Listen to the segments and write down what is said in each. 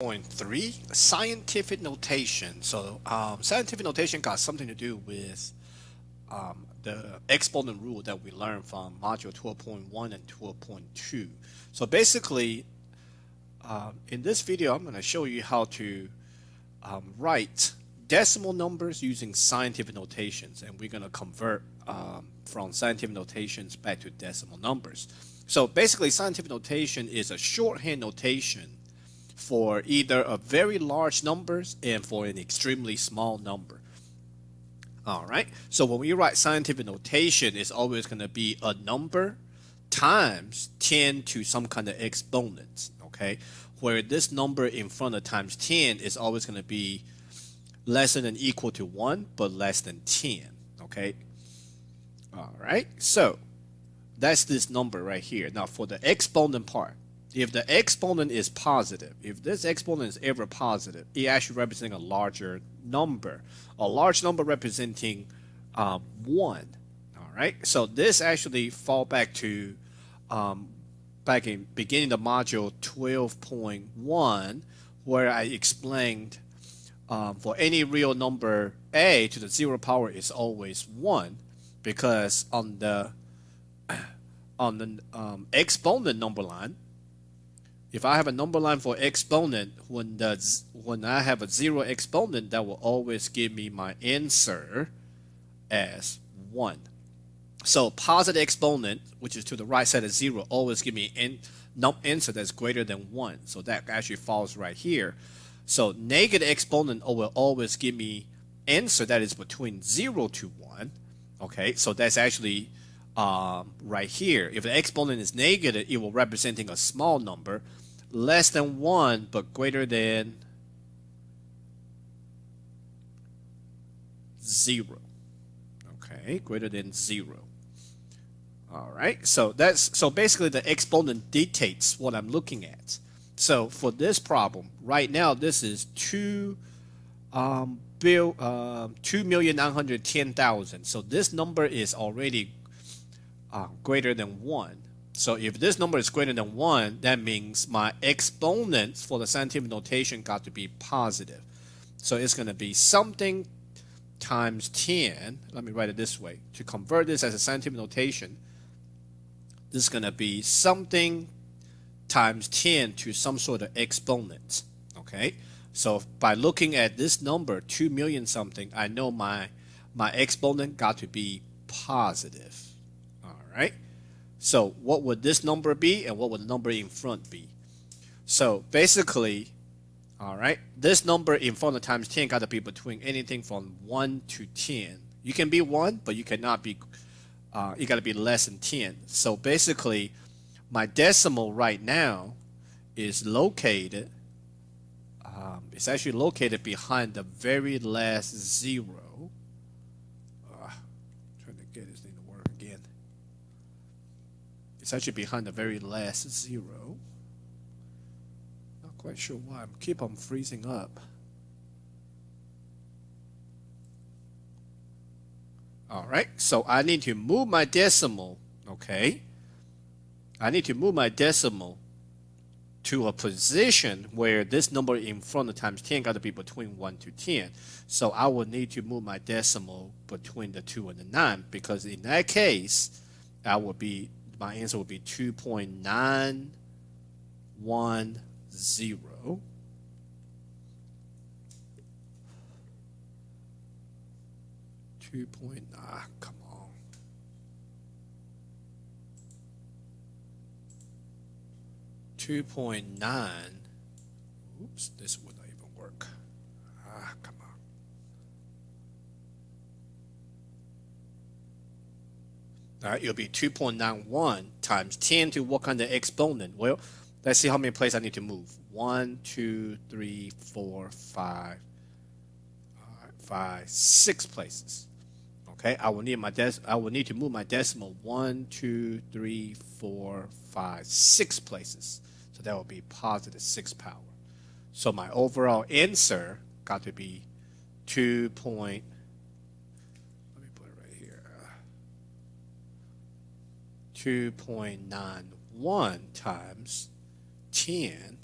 Point three, scientific notation. Scientific notation got something to do with the exponent rule that we learned from module 12.1 and 12.2. So basically, in this video, I'm going to show you how to write decimal numbers using scientific notations, and we're going to convert from scientific notations back to decimal numbers. So basically, scientific notation is a shorthand notation for either a very large numbers and for an extremely small number. All right. So when we write scientific notation, it's always going to be a number times 10 to some kind of exponent. Okay. Where this number in front of times 10 is always going to be less than equal to 1, but less than 10. Okay. All right. So that's this number right here. Now for the exponent part, if the exponent is positive, if this exponent is ever positive, it actually represents a larger number, a large number representing 1. All right, so this actually fall back to back in beginning of module 12.1, where I explained for any real number a to the 0 power is always 1, because on the exponent number line, if I have a number line for exponent, when I have a 0 exponent, that will always give me my answer as 1. So positive exponent, which is to the right side of 0, always give me an answer that's greater than 1. So that actually falls right here. So negative exponent will always give me answer that is between 0 to 1. Okay, so that's actually right here. If the exponent is negative, it will representing a small number, less than 1 but greater than 0. Okay, greater than 0. All right, so basically the exponent dictates what I'm looking at. So for this problem right now, this is 2,910,000. So this number is already greater than 1. So if this number is greater than 1, that means my exponents for the scientific notation got to be positive. So it's going to be something times 10. Let me write it this way. To convert this as a scientific notation, this is going to be something times 10 to some sort of exponent. Okay? So by looking at this number, 2 million something, I know my exponent got to be positive. All right? So what would this number be, and what would the number in front be? So basically, all right, this number in front of times 10 got to be between anything from 1 to 10. You can be 1, but you cannot be, you got to be less than 10. So basically, my decimal right now is located, it's actually located behind the very last 0. Trying to get this thing to work again. It's actually behind the very last 0. Not quite sure why. I keep on freezing up. All right, so I need to move my decimal, okay? I need to move my decimal to a position where this number in front of times 10 got to be between 1 to 10. So I will need to move my decimal between the 2 and the 9, because in that case, my answer would be 2.910. 2. Come on. .9. Oops, this would not even work. Come on. All right, it'll be 2.91 times 10 to what kind of exponent? Well, let's see how many places I need to move. 1, 2, 3, 4, 5, 6 places. Okay, I will need to move my decimal 1, 2, 3, 4, 5, 6 places. So that will be positive 6 power. So my overall answer got to be 2. Let me put it right here. 2.91 times 10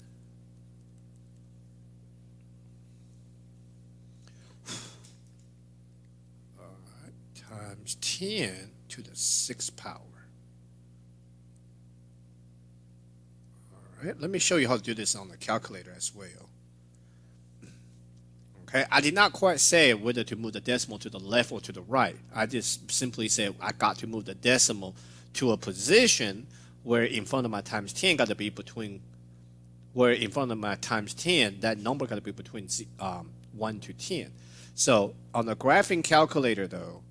times 10 to the 6th power. All right, let me show you how to do this on the calculator as well. Okay, I did not quite say whether to move the decimal to the left or to the right. I just simply said I got to move the decimal to a position where in front of my times 10 got to be between, where in front of my times 10, that number got to be between 1 to 10. So on the graphing calculator though,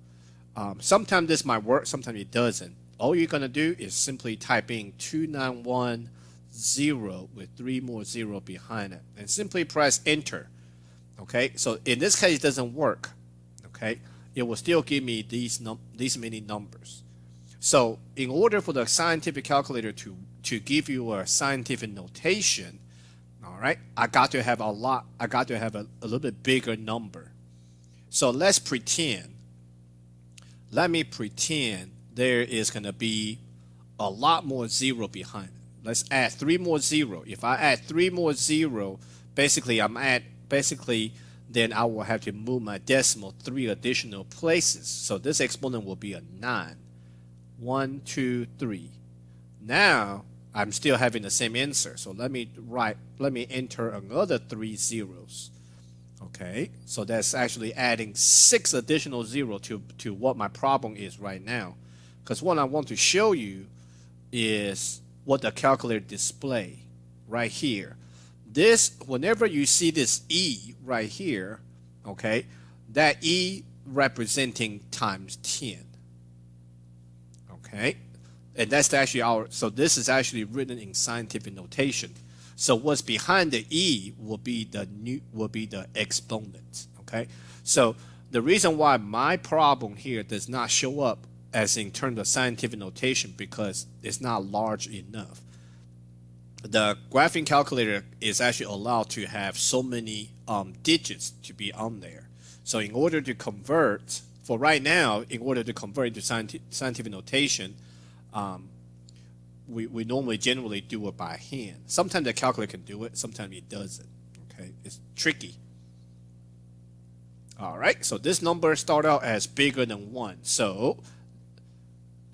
sometimes this might work, sometimes it doesn't. All you're going to do is simply type in 2910 with 3 more 0 behind it and simply press enter. Okay, so in this case it doesn't work. Okay, it will still give me these many numbers. So in order for the scientific calculator to give you a scientific notation, all right, I got to have a little bit bigger number. So let's pretend, let me pretend there is going to be a lot more 0 behind it. Let's add 3 more 0. If I add 3 more 0, basically then I will have to move my decimal 3 additional places. So this exponent will be a 9. 1, 2, 3. Now I'm still having the same answer. So let me enter another 3 zeros. Okay, so that's actually adding 6 additional 0 to what my problem is right now. Because what I want to show you is what the calculator display right here. This, whenever you see this E right here, okay, that E representing times 10. Okay, and that's actually so this is actually written in scientific notation. So what's behind the E will be the exponent. Okay, so the reason why my problem here does not show up as in terms of scientific notation because it's not large enough. The graphing calculator is actually allowed to have so many digits to be on there. So in order to convert, for right now, in order to convert into scientific notation, we normally generally do it by hand. Sometimes the calculator can do it, sometimes it doesn't. Okay, it's tricky. All right, so this number start out as bigger than 1. So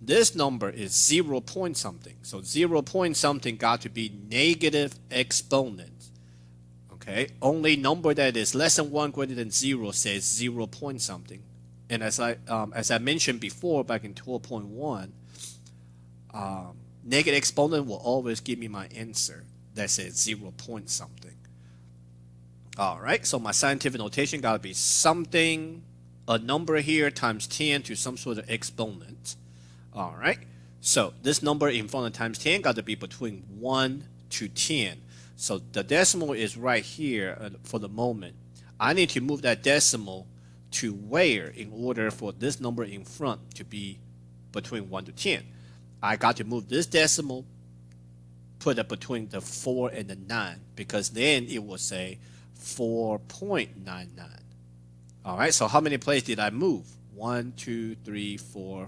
this number is 0 point something. So 0 point something got to be negative exponent. Okay, only number that is less than 1 greater than 0 says 0 point something. And as I mentioned before back in 12.1, negative exponent will always give me my answer that says 0 point something. All right, so my scientific notation got to be something, a number here times 10 to some sort of exponent. All right, so this number in front of times 10 got to be between 1 to 10. So the decimal is right here for the moment. I need to move that decimal to where in order for this number in front to be between 1 to 10. I got to move this decimal, put it between the 4 and the 9 because then it will say 4.99. All right, so how many places did I move? 1, 2, 3, 4,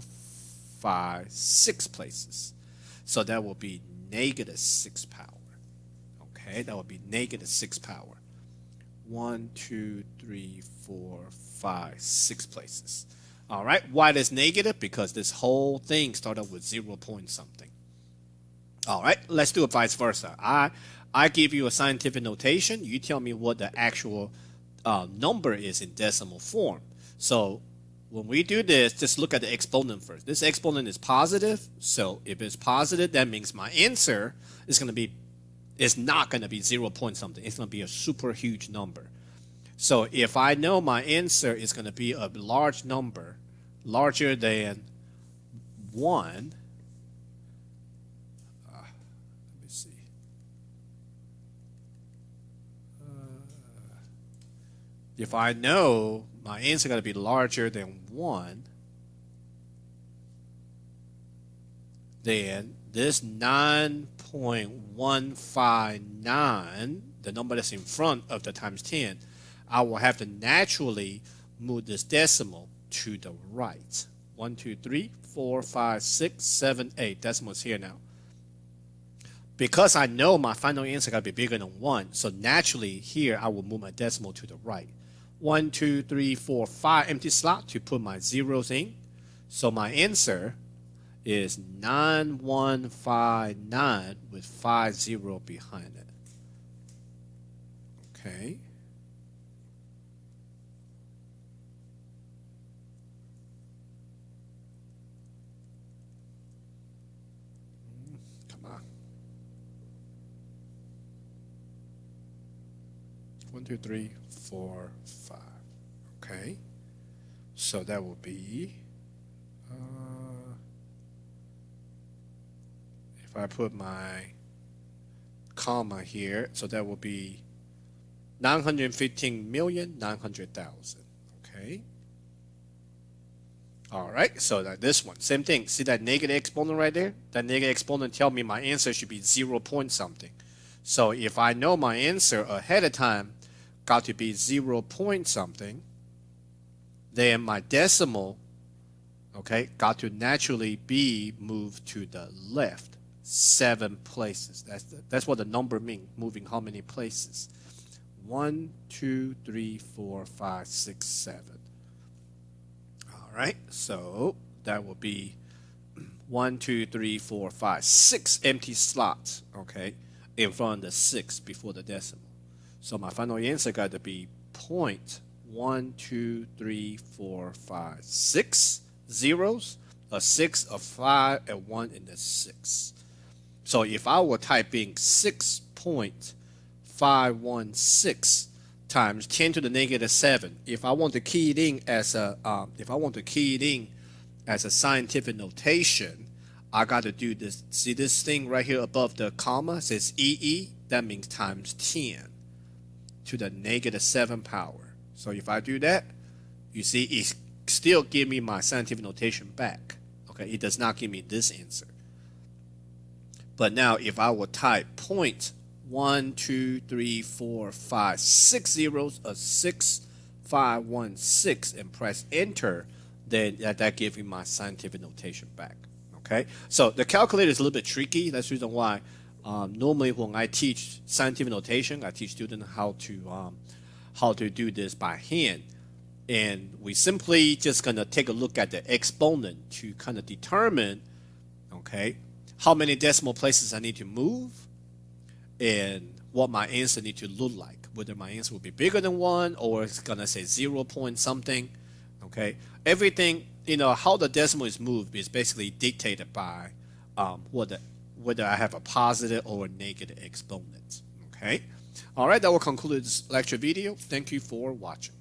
5, 6 places. So that will be negative 6 power. Okay, that will be negative 6 power. 1, 2, 3, 4, 5, 6 places. All right, why that's negative? Because this whole thing started with 0 point something. All right, let's do it vice versa. I give you a scientific notation. You tell me what the actual number is in decimal form. So when we do this, just look at the exponent first. This exponent is positive. So if it's positive, that means my answer is going to be, it's not going to be 0 point something. It's going to be a super huge number. So if I know my answer is going to be a large number, larger than 1, let me see. If I know my answer is going to be larger than 1, then this 9.159, the number that's in front of the times 10, I will have to naturally move this decimal to the right. 1, 2, 3, 4, 5, 6, 7, 8 decimals here now. Because I know my final answer got to be bigger than 1, so naturally here I will move my decimal to the right. 1, 2, 3, 4, 5 empty slot to put my zeros in. So my answer is 9159 with 50 behind it. Okay. Come on. 1, 2, 3, 4, 5. Okay. So that will be, if I put my comma here, so that will be 915,900,000. Okay. All right, so that this one, same thing. See that negative exponent right there? That negative exponent tell me my answer should be 0 point something. So if I know my answer ahead of time got to be 0 point something, then my decimal, okay, got to naturally be moved to the left 7 places. That's what the number means, moving how many places? 1, 2, 3, 4, 5, 6, 7. All right, so that will be 1, 2, 3, 4, 5, 6 empty slots, okay, in front of the 6 before the decimal. So my final answer got to be 1, 2, 3, 4, 5, 6 zeros, a 6, a 5, and 1 in the 6. So if I were typing 6.516 times 10 to the negative 7, if I want to key it in as a scientific notation, I got to do this. See this thing right here above the comma says EE, that means times 10 to the negative 7 power. So if I do that, you see it still give me my scientific notation back. Okay, it does not give me this answer. But now if I would type 1, 2, 3, 4, 5, 6 zeros, a 6516, and press enter, then that gives me my scientific notation back. Okay, so the calculator is a little bit tricky. That's the reason why normally when I teach scientific notation, I teach students how to do this by hand. And we simply just gonna take a look at the exponent to kind of determine, okay, how many decimal places I need to move and what my answer need to look like. Whether my answer will be bigger than 1 or it's gonna say 0 point something. Okay, everything, how the decimal is moved is basically dictated by whether I have a positive or a negative exponent. Okay, all right, that will conclude this lecture video. Thank you for watching.